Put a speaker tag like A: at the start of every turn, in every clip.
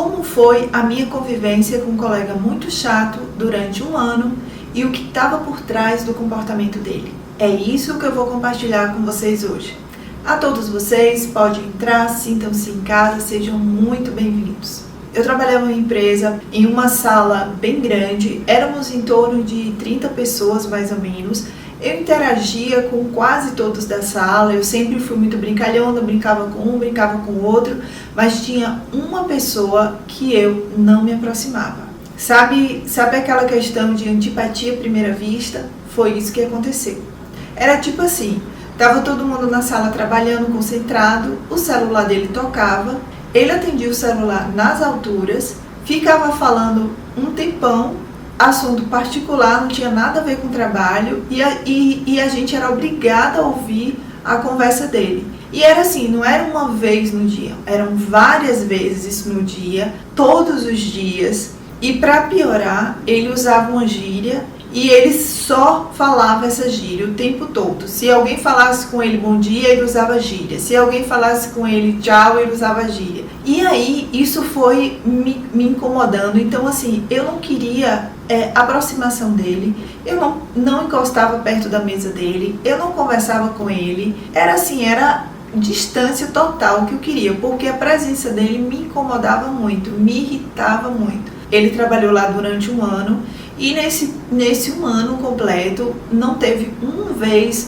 A: como foi a minha convivência com um colega muito chato durante um ano e o que estava por trás do comportamento dele. É isso que eu vou compartilhar com vocês hoje. A todos vocês, podem entrar, sintam-se em casa, sejam muito bem-vindos. Eu trabalhava em uma empresa, em uma sala bem grande, éramos em torno de 30 pessoas mais ou menos. Eu interagia com quase todos da sala, eu sempre fui muito brincalhona, brincava com um, brincava com o outro, mas tinha uma pessoa que eu não me aproximava. Sabe aquela questão de antipatia à primeira vista? Foi isso que aconteceu. Era tipo assim, estava todo mundo na sala trabalhando, concentrado, o celular dele tocava, ele atendia o celular nas alturas, ficava falando um tempão, assunto particular, não tinha nada a ver com o trabalho, e a gente era obrigada a ouvir a conversa dele. E era assim, não era uma vez no dia, eram várias vezes no dia, todos os dias, e para piorar, ele usava uma gíria, e ele só falava essa gíria o tempo todo. Se alguém falasse com ele bom dia, ele usava gíria. Se alguém falasse com ele tchau, ele usava gíria. E aí, isso foi me incomodando. Então, assim, eu não queria aproximação dele. Eu não encostava perto da mesa dele. Eu não conversava com ele. Era assim, era distância total que eu queria. Porque a presença dele me incomodava muito, me irritava muito. Ele trabalhou lá durante um ano. E nesse um ano completo, não teve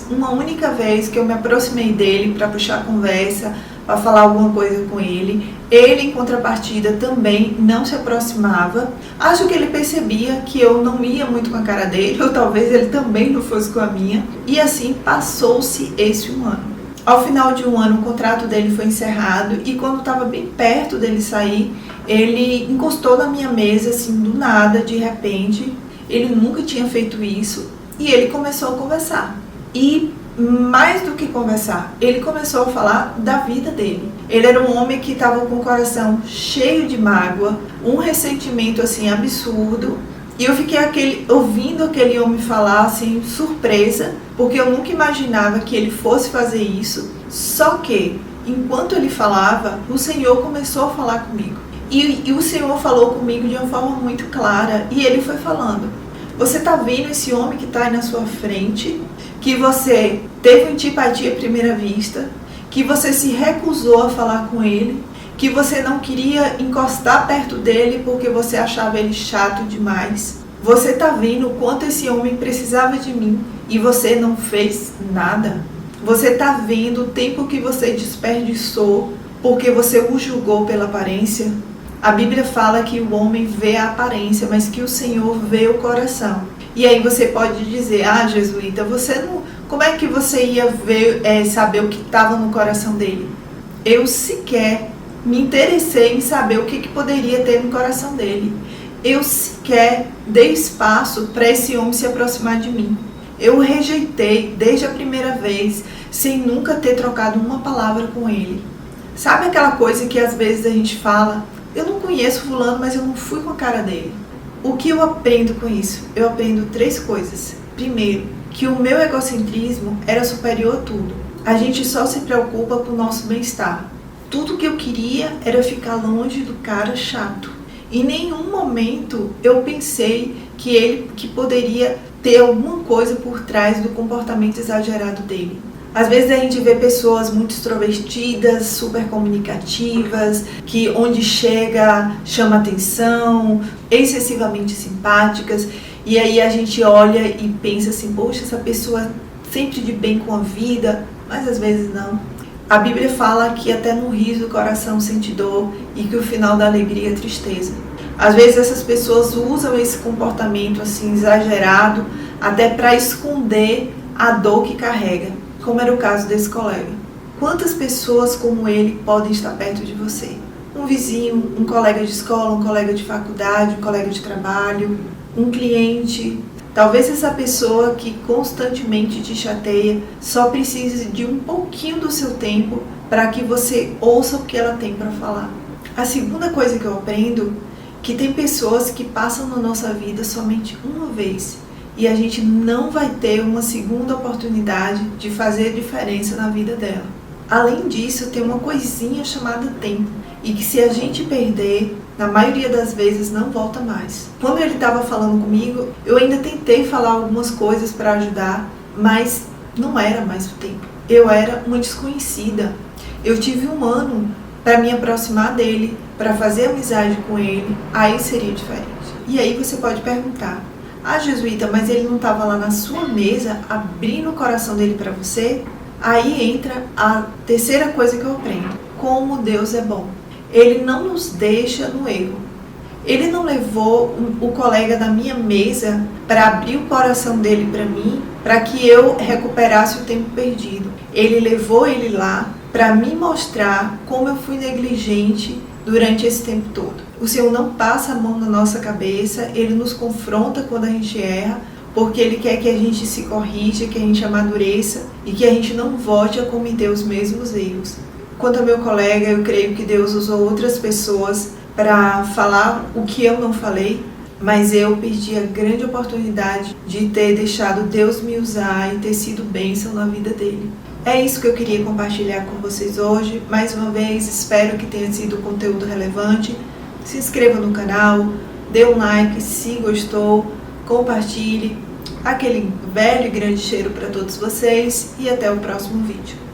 A: uma única vez que eu me aproximei dele para puxar a conversa, para falar alguma coisa com ele. Ele, em contrapartida, também não se aproximava. Acho que ele percebia que eu não ia muito com a cara dele, ou talvez ele também não fosse com a minha. E assim passou-se esse um ano. Ao final de um ano, o contrato dele foi encerrado e quando estava bem perto dele sair, ele encostou na minha mesa, assim, do nada, de repente. Ele nunca tinha feito isso e ele começou a conversar. E mais do que conversar, ele começou a falar da vida dele. Ele era um homem que estava com o coração cheio de mágoa, um ressentimento, assim, absurdo. E eu fiquei ouvindo aquele homem falar, assim, surpresa, porque eu nunca imaginava que ele fosse fazer isso. Só que, enquanto ele falava, o Senhor começou a falar comigo. E o Senhor falou comigo de uma forma muito clara. E ele foi falando, você está vendo esse homem que está aí na sua frente, que você teve antipatia à primeira vista, que você se recusou a falar com ele, que você não queria encostar perto dele porque você achava ele chato demais. Você está vendo o quanto esse homem precisava de mim e você não fez nada. Você está vendo o tempo que você desperdiçou porque você o julgou pela aparência. A Bíblia fala que o homem vê a aparência, mas que o Senhor vê o coração. E aí você pode dizer, jesuíta, como é que você ia ver, saber o que estava no coração dele? Eu sequer me interessei em saber o que poderia ter no coração dele. Eu sequer dei espaço para esse homem se aproximar de mim. Eu o rejeitei desde a primeira vez, sem nunca ter trocado uma palavra com ele. Sabe aquela coisa que às vezes a gente fala, eu não conheço fulano, mas eu não fui com a cara dele. O que eu aprendo com isso? Eu aprendo 3 coisas. Primeiro, que o meu egocentrismo era superior a tudo. A gente só se preocupa com o nosso bem-estar. Tudo que eu queria era ficar longe do cara chato. Em nenhum momento eu pensei que poderia ter alguma coisa por trás do comportamento exagerado dele. Às vezes a gente vê pessoas muito extrovertidas, super comunicativas, que onde chega chama atenção, excessivamente simpáticas, e aí a gente olha e pensa assim, poxa, essa pessoa sempre de bem com a vida, mas às vezes não. A Bíblia fala que até no riso o coração sente dor e que o final da alegria é tristeza. Às vezes essas pessoas usam esse comportamento assim exagerado até para esconder a dor que carrega, como era o caso desse colega. Quantas pessoas como ele podem estar perto de você? Um vizinho, um colega de escola, um colega de faculdade, um colega de trabalho, um cliente. Talvez essa pessoa que constantemente te chateia só precise de um pouquinho do seu tempo para que você ouça o que ela tem para falar. A segunda coisa que eu aprendo é que tem pessoas que passam na nossa vida somente uma vez e a gente não vai ter uma segunda oportunidade de fazer diferença na vida dela. Além disso, tem uma coisinha chamada tempo e que se a gente perder, na maioria das vezes não volta mais. Quando ele estava falando comigo, eu ainda tentei falar algumas coisas para ajudar, mas não era mais o tempo. Eu era uma desconhecida. Eu tive um ano para me aproximar dele, para fazer amizade com ele, aí seria diferente. E aí você pode perguntar: ah, Jesuíta, mas ele não estava lá na sua mesa abrindo o coração dele para você? Aí entra a terceira coisa que eu aprendo: como Deus é bom. Ele não nos deixa no erro. Ele não levou o colega da minha mesa para abrir o coração dele para mim, para que eu recuperasse o tempo perdido. Ele levou ele lá para me mostrar como eu fui negligente durante esse tempo todo. O Senhor não passa a mão na nossa cabeça, Ele nos confronta quando a gente erra, porque Ele quer que a gente se corrija, que a gente amadureça e que a gente não volte a cometer os mesmos erros. Quanto ao meu colega, eu creio que Deus usou outras pessoas para falar o que eu não falei, mas eu perdi a grande oportunidade de ter deixado Deus me usar e ter sido bênção na vida dele. É isso que eu queria compartilhar com vocês hoje. Mais uma vez, espero que tenha sido conteúdo relevante. Se inscreva no canal, dê um like se gostou, compartilhe. Aquele velho e grande cheiro para todos vocês e até o próximo vídeo.